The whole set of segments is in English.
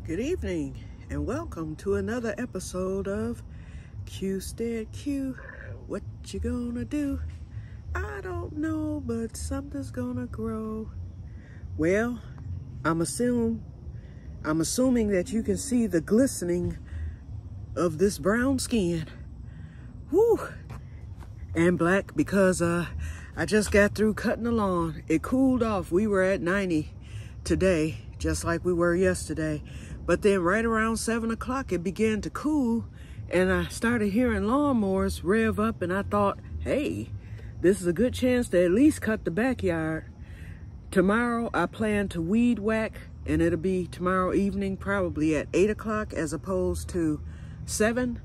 Good evening and welcome to another episode of Que-stead-Que. What you gonna do? I don't know, but something's gonna grow. Well, I'm assuming that you can see the glistening of this brown skin. Whew! And black because I just got through cutting the lawn. It cooled off. We were at 90 today, just like we were yesterday. But then right around 7 o'clock, it began to cool and I started hearing lawnmowers rev up and I thought, hey, this is a good chance to at least cut the backyard. Tomorrow, I plan to weed whack and it'll be tomorrow evening, probably at 8 o'clock as opposed to 7.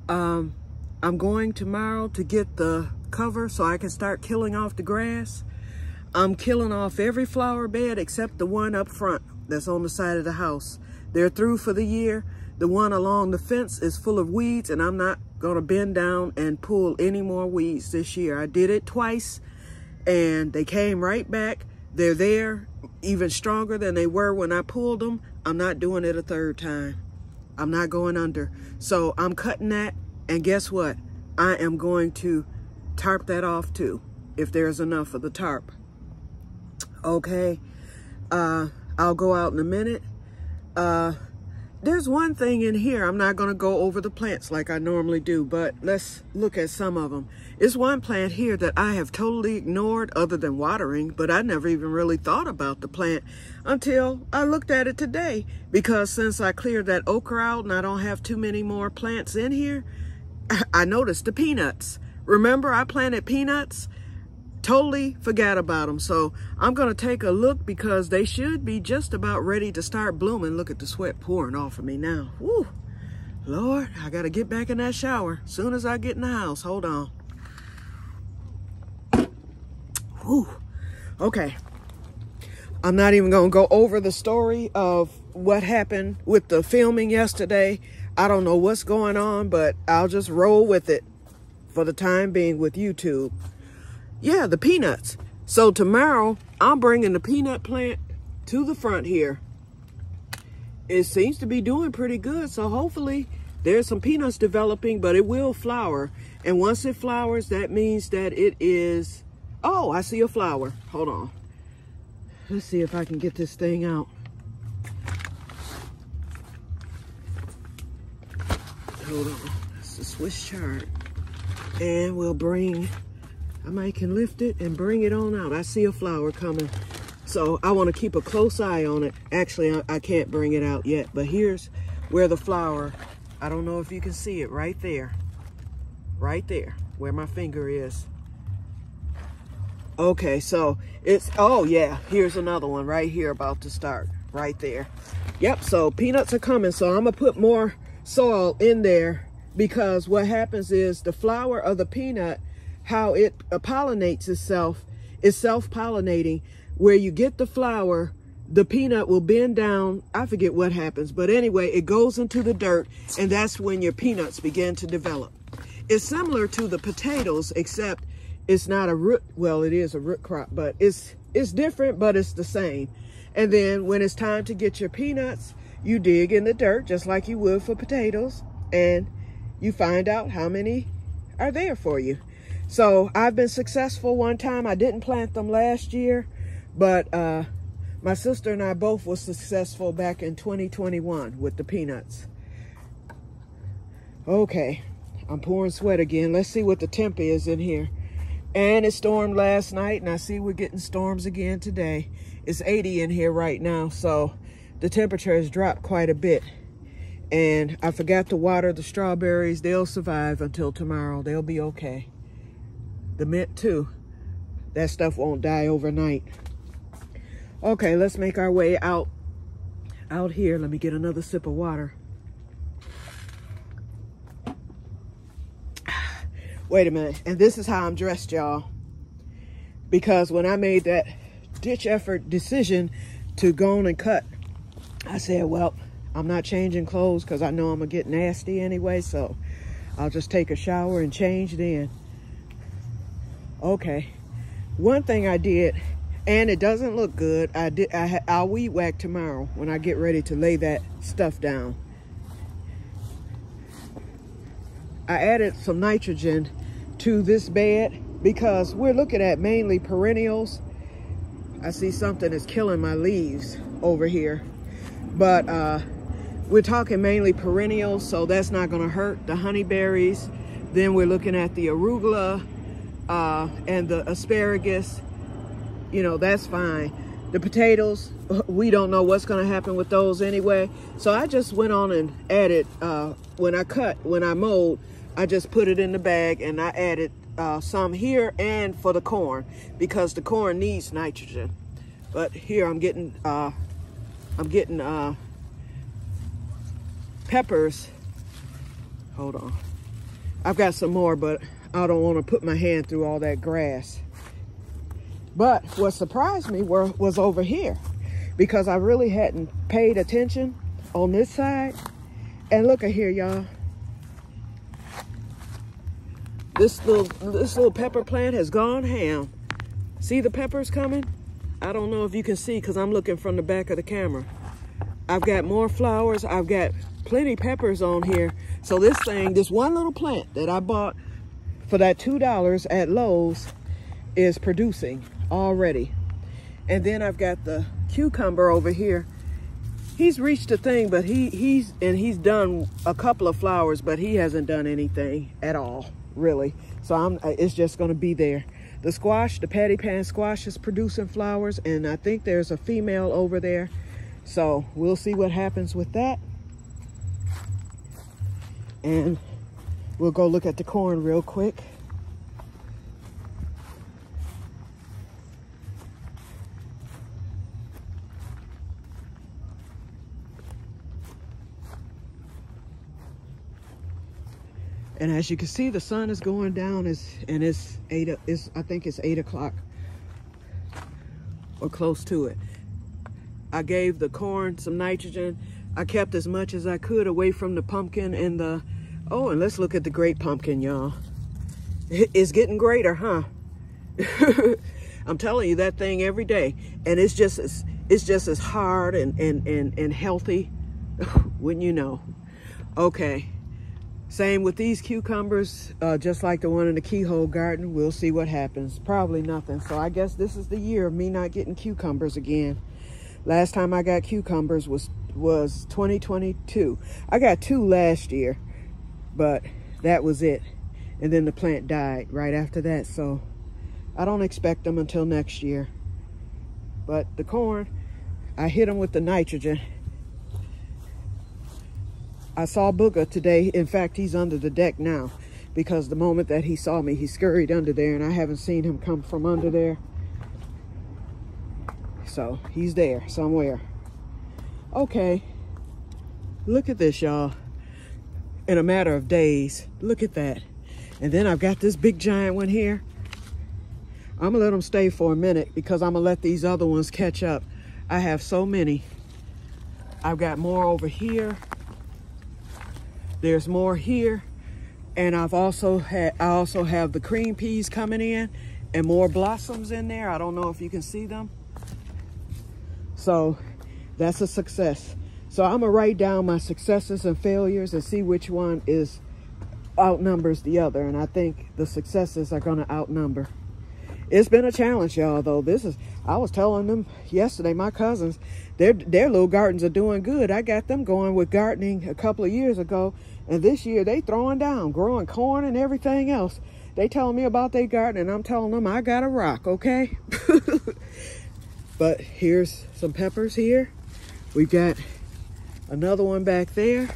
I'm going tomorrow to get the cover so I can start killing off the grass. I'm killing off every flower bed except the one up front that's on the side of the house. They're through for the year. The one along the fence is full of weeds and I'm not gonna bend down and pull any more weeds this year. I did it twice and they came right back. They're there, even stronger than they were when I pulled them. I'm not doing it a third time. I'm not going under. So I'm cutting that, and guess what? I am going to tarp that off too, if there's enough of the tarp. Okay, I'll go out in a minute. There's one thing in here. I'm not going to go over the plants like I normally do, but let's look at some of them. There's one plant here that I have totally ignored other than watering, but I never even really thought about the plant until I looked at it today, because since I cleared that okra out and I don't have too many more plants in here, I noticed the peanuts. Remember I planted peanuts? Totally forgot about them. So I'm going to take a look because they should be just about ready to start blooming. Look at the sweat pouring off of me now. Woo! Lord, I got to get back in that shower as soon as I get in the house. Hold on. Woo! Okay. I'm not even going to go over the story of what happened with the filming yesterday. I don't know what's going on, but I'll just roll with it for the time being with YouTube. Yeah, the peanuts. So tomorrow, I'm bringing the peanut plant to the front here. It seems to be doing pretty good, so hopefully there's some peanuts developing, but it will flower. And once it flowers, that means that it is... Oh, I see a flower. Hold on. Let's see if I can get this thing out. Hold on. It's a Swiss chard. And we'll bring... I might can lift it and bring it on out. I see a flower coming. So I want to keep a close eye on it. Actually, I can't bring it out yet, but here's where the flower, I don't know if you can see it right there. Right there, where my finger is. Okay, so it's, oh yeah, here's another one right here about to start, right there. Yep, so peanuts are coming. So I'm gonna put more soil in there because what happens is the flower of the peanut, how it pollinates itself, is self-pollinating. Where you get the flower, the peanut will bend down. I forget what happens, but anyway, it goes into the dirt, and that's when your peanuts begin to develop. It's similar to the potatoes, except it's not a root. Well, it is a root crop, but it's different, but it's the same. And then when it's time to get your peanuts, you dig in the dirt just like you would for potatoes, and you find out how many are there for you. So I've been successful one time. I didn't plant them last year, but my sister and I both were successful back in 2021 with the peanuts. Okay, I'm pouring sweat again. Let's see what the temp is in here. And it stormed last night, and I see we're getting storms again today. It's 80 in here right now, so the temperature has dropped quite a bit. And I forgot to water the strawberries. They'll survive until tomorrow. They'll be okay. The mint too. That stuff won't die overnight. Okay, let's make our way out here. Let me get another sip of water. Wait a minute. And this is how I'm dressed, y'all. Because when I made that ditch effort decision to go on and cut, I said, well, I'm not changing clothes because I know I'm gonna get nasty anyway, so I'll just take a shower and change then. Okay, one thing I did, And it doesn't look good. I'll weed whack tomorrow when I get ready to lay that stuff down. I added some nitrogen to this bed because we're looking at mainly perennials. I see something is killing my leaves over here, but we're talking mainly perennials, so that's not going to hurt. The honeyberries, then we're looking at the arugula and the asparagus. You know, that's fine. The potatoes, we don't know what's going to happen with those anyway. So I just went on and added, when I mowed, I just put it in the bag and I added some here and for the corn, because the corn needs nitrogen. But here I'm getting peppers. Hold on. I've got some more, but I don't want to put my hand through all that grass. But what surprised me was over here, because I really hadn't paid attention on this side. And look at here, y'all. This little pepper plant has gone ham. See the peppers coming? I don't know if you can see because I'm looking from the back of the camera. I've got more flowers. I've got plenty peppers on here. So this one little plant that I bought for that $2 at Lowe's is producing already. And then I've got the cucumber over here. He's reached a thing, but he's done a couple of flowers, but he hasn't done anything at all, really. So it's just going to be there. The squash, the patty pan squash, is producing flowers, and I think there's a female over there. So we'll see what happens with that. And we'll go look at the corn real quick. And as you can see, the sun is going down, and I think it's 8 o'clock or close to it. I gave the corn some nitrogen. I kept as much as I could away from the pumpkin and and let's look at the great pumpkin, y'all. It's getting greater, huh? I'm telling you, that thing every day. And it's just as hard and healthy, wouldn't you know? Okay. Same with these cucumbers, just like the one in the keyhole garden. We'll see what happens. Probably nothing. So I guess this is the year of me not getting cucumbers again. Last time I got cucumbers was 2022. I got 2 last year, but that was it. And then the plant died right after that. So I don't expect them until next year. But the corn, I hit them with the nitrogen. I saw Booger today. In fact, he's under the deck now, because the moment that he saw me, he scurried under there, and I haven't seen him come from under there. So he's there somewhere. Okay, look at this, y'all. In a matter of days, look at that. And then I've got this big giant one here. I'm gonna let them stay for a minute because I'm gonna let these other ones catch up. I have so many. I've got more over here. There's more here, and I also have the cream peas coming in and more blossoms in there. I don't know if you can see them. So that's a success. So I'm gonna write down my successes and failures and see which one outnumbers the other. And I think the successes are gonna outnumber. It's been a challenge, y'all, though. I was telling them yesterday, my cousins, their little gardens are doing good. I got them going with gardening a couple of years ago, and this year they throwing down, growing corn and everything else. They telling me about their garden, and I'm telling them I got a rock, okay? But here's some peppers here. We've got another one back there.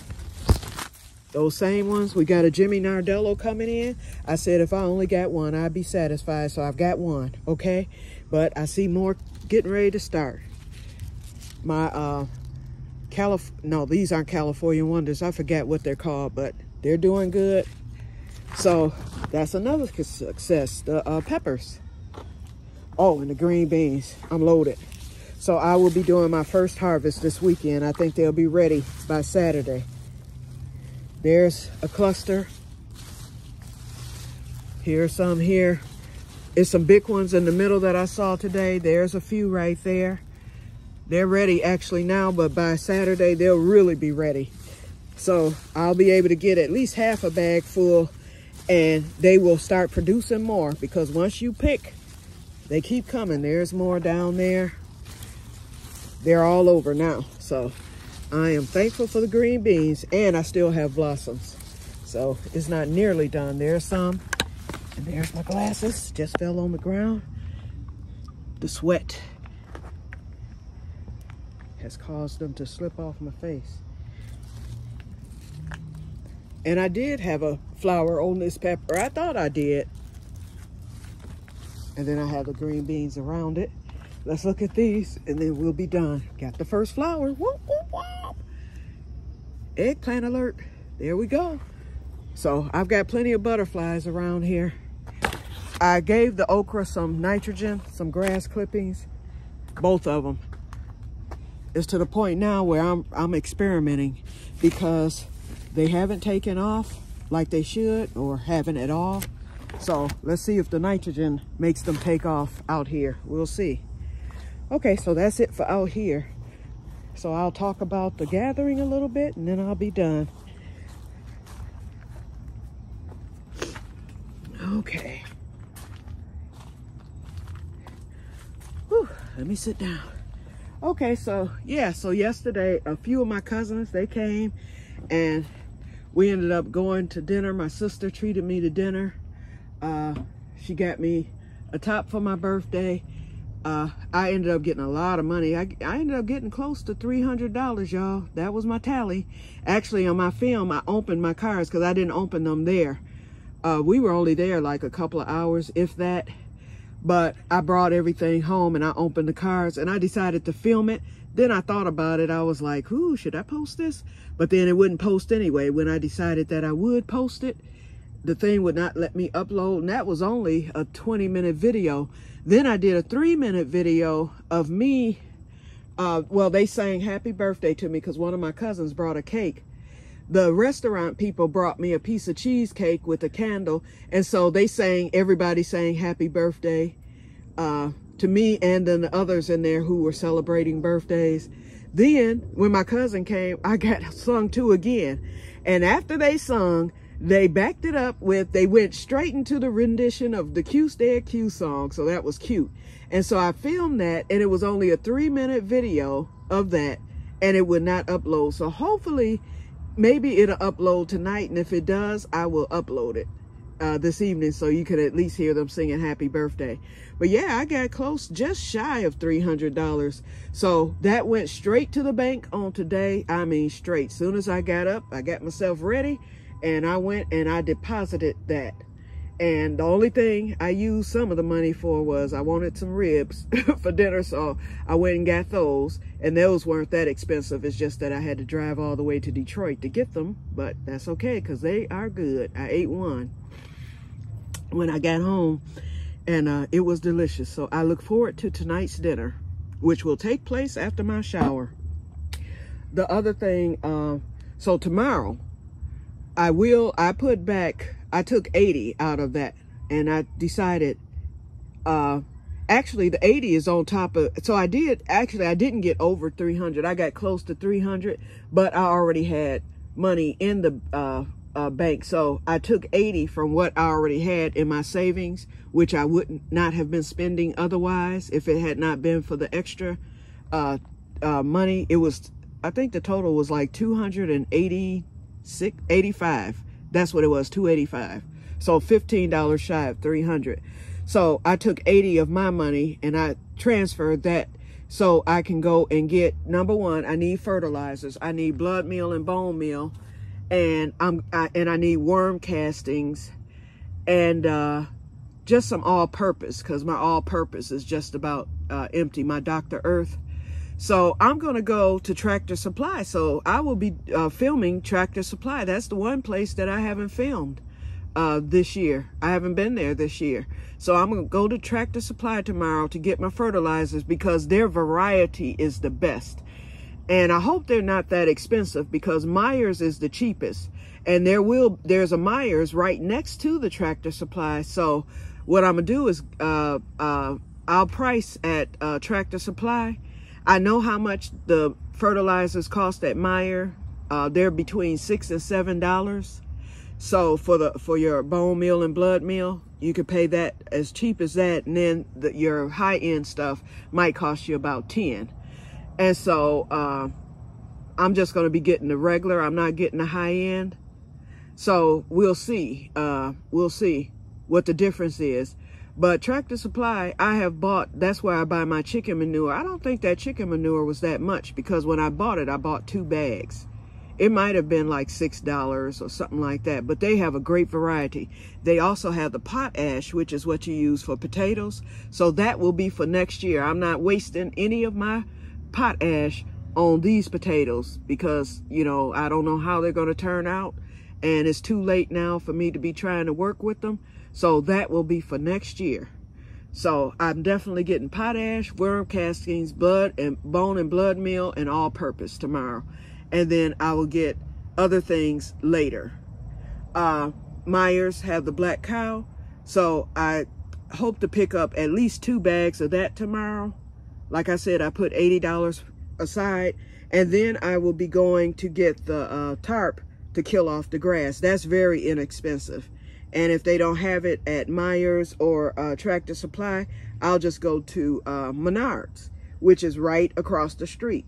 Those same ones. We got a Jimmy Nardello coming in. I said if I only got one, I'd be satisfied. So I've got one, okay? But I see more getting ready to start. My these aren't California Wonders. I forget what they're called, but they're doing good. So that's another success. The peppers. Oh, and the green beans. I'm loaded. So I will be doing my first harvest this weekend. I think they'll be ready by Saturday. There's a cluster. Here's some here. It's some big ones in the middle that I saw today. There's a few right there. They're ready actually now, but by Saturday, they'll really be ready. So I'll be able to get at least half a bag full, and they will start producing more, because once you pick, they keep coming. There's more down there. They're all over now. So I am thankful for the green beans, and I still have blossoms. So it's not nearly done. There's some. And there's my glasses, just fell on the ground. The sweat has caused them to slip off my face. And I did have a flower on this pepper. I thought I did. And then I have the green beans around it. Let's look at these, and then we'll be done. Got the first flower. Whoop, whoop, whoop. Eggplant alert. There we go. So I've got plenty of butterflies around here. I gave the okra some nitrogen, some grass clippings, both of them. It's to the point now where I'm experimenting, because they haven't taken off like they should, or haven't at all. So let's see if the nitrogen makes them take off out here. We'll see. Okay, so that's it for out here. So I'll talk about the gathering a little bit, and then I'll be done. Okay. Whew, let me sit down. Okay, so yeah, so yesterday a few of my cousins, they came, and we ended up going to dinner. My sister treated me to dinner. She got me a top for my birthday. I ended up getting a lot of money. I ended up getting close to $300, y'all. That was my tally. Actually, on my film, I opened my cards because I didn't open them there. We were only there like a couple of hours, if that. But I brought everything home and I opened the cards, and I decided to film it. Then I thought about it. I was like, ooh, should I post this? But then it wouldn't post anyway. When I decided that I would post it, the thing would not let me upload. And that was only a 20-minute video. Then I did a 3-minute video of me. Well, they sang happy birthday to me because one of my cousins brought a cake. The restaurant people brought me a piece of cheesecake with a candle. And so they sang, everybody sang happy birthday to me, and then the others in there who were celebrating birthdays. Then when my cousin came, I got sung to again. And after they sung, they backed it up with, they went straight into the rendition of the Que-stead-Que song. So that was cute. And so I filmed that, and it was only a 3-minute video of that, and it would not upload. So hopefully, maybe it'll upload tonight, and if it does, I will upload it this evening so you can at least hear them singing happy birthday. But yeah, I got close, just shy of $300. So that went straight to the bank on today. I mean, straight. Soon as I got up, I got myself ready, and I went and I deposited that. And the only thing I used some of the money for was I wanted some ribs for dinner, so I went and got those. And those weren't that expensive. It's just that I had to drive all the way to Detroit to get them. But that's okay, because they are good. I ate one when I got home, and it was delicious. So I look forward to tonight's dinner, which will take place after my shower. The other thing, so tomorrow, I put back, I took 80 out of that, and I decided, actually the 80 is on top of, so I didn't get over 300. I got close to 300, but I already had money in the bank. So I took 80 from what I already had in my savings, which I would not have been spending otherwise if it had not been for the extra money. It was, I think the total was like 285. That's what it was, 285. So $15 shy of 300. So I took 80 of my money and I transferred that so I can go and get, number one, I need fertilizers. I need blood meal and bone meal, and I need worm castings, and just some all-purpose, because my all-purpose is just about empty, my Dr. Earth. So I'm going to go to Tractor Supply. So I will be filming Tractor Supply. That's the one place that I haven't filmed this year. I haven't been there this year. So I'm going to go to Tractor Supply tomorrow to get my fertilizers, because their variety is the best. And I hope they're not that expensive, because Myers is the cheapest. And there's a Myers right next to the Tractor Supply. So what I'm gonna do is I'll price at Tractor Supply. I know how much the fertilizers cost at Meijer. They're between $6 and $7. So for your bone meal and blood meal, you could pay that as cheap as that, and then your high-end stuff might cost you about $10. And so I'm just going to be getting the regular. I'm not getting the high-end. So we'll see. We'll see what the difference is. But Tractor Supply, I have bought, that's where I buy my chicken manure. I don't think that chicken manure was that much, because when I bought it, I bought 2 bags. It might have been like $6 or something like that, but they have a great variety. They also have the potash, which is what you use for potatoes. So that will be for next year. I'm not wasting any of my potash on these potatoes because, you know, I don't know how they're going to turn out. And it's too late now for me to be trying to work with them. So that will be for next year. So I'm definitely getting potash, worm castings, blood and bone and blood meal, and all purpose tomorrow. And then I will get other things later. Meijer's have the black cow. So I hope to pick up at least 2 bags of that tomorrow. Like I said, I put $80 aside. And then I will be going to get the tarp to kill off the grass. That's very inexpensive. And if they don't have it at Meijer's or Tractor Supply, I'll just go to Menards, which is right across the street.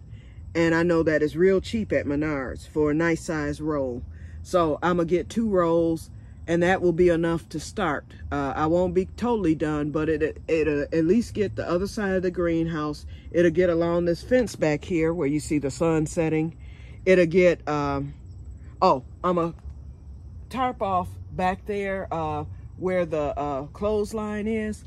And I know that it's real cheap at Menards for a nice size roll. So I'm going to get 2 rolls, and that will be enough to start. I won't be totally done, but it'll at least get the other side of the greenhouse. It'll get along this fence back here where you see the sun setting. It'll get, I'm going to tarp off back there where the clothesline is.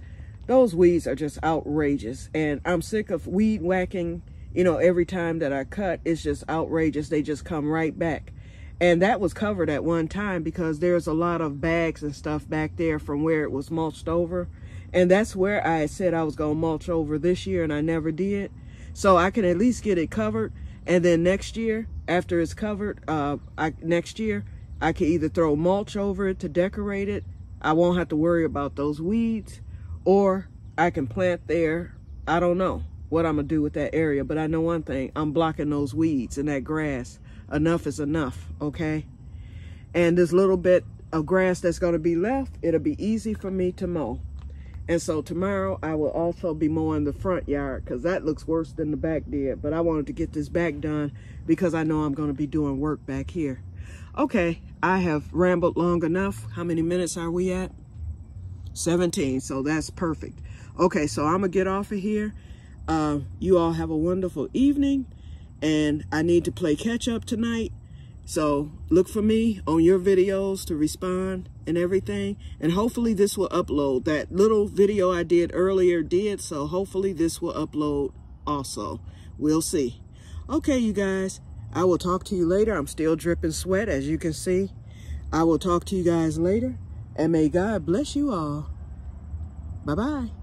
Those weeds are just outrageous. And I'm sick of weed whacking. You know, every time that I cut, it's just outrageous. They just come right back. And that was covered at one time because there's a lot of bags and stuff back there from where it was mulched over. And that's where I said I was going to mulch over this year, and I never did. So I can at least get it covered. And then next year, after it's covered, next year, I can either throw mulch over it to decorate it. I won't have to worry about those weeds. Or I can plant there. I don't know what I'm going to do with that area, but I know one thing, I'm blocking those weeds and that grass. Enough is enough, okay? And this little bit of grass that's going to be left, it'll be easy for me to mow. And so tomorrow I will also be mowing the front yard because that looks worse than the back did. But I wanted to get this back done because I know I'm going to be doing work back here. Okay, I have rambled long enough. How many minutes are we at? 17, so that's perfect. Okay, so I'm going to get off of here. You all have a wonderful evening, and I need to play catch up tonight. So look for me on your videos to respond and everything. And hopefully this will upload. That little video I did earlier did, so hopefully this will upload also. We'll see. Okay, you guys, I will talk to you later. I'm still dripping sweat, as you can see. I will talk to you guys later, and may God bless you all. Bye-bye.